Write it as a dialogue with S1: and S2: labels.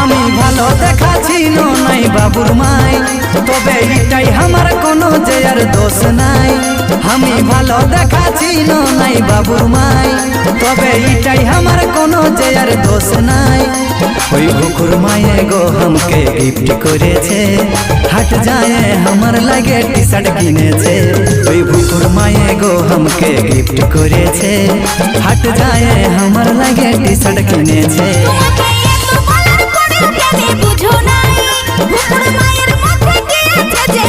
S1: আমি ভালো দেখাছি নাই বাবুর মাই, তবে এটাই আমার কোনো যে আর দোষ নাই। আমি ভালো দেখাছি নাই বাবুর মাই, তবে এটাই আমার কোনো যে আর দোষ নাই। ওই বুকুর মায়ে গো हमके गिफ्ट করেছে, হাট যায় আমার লাগে টি শার্ট কিনেছে। ওই বুকুর মায়ে গো हमके गिफ्ट করেছে, হাট যায় আমার লাগে টি শার্ট কিনেছে।
S2: বুঝো নাই বুকুর মায়ের মধ্যে কি আছে যে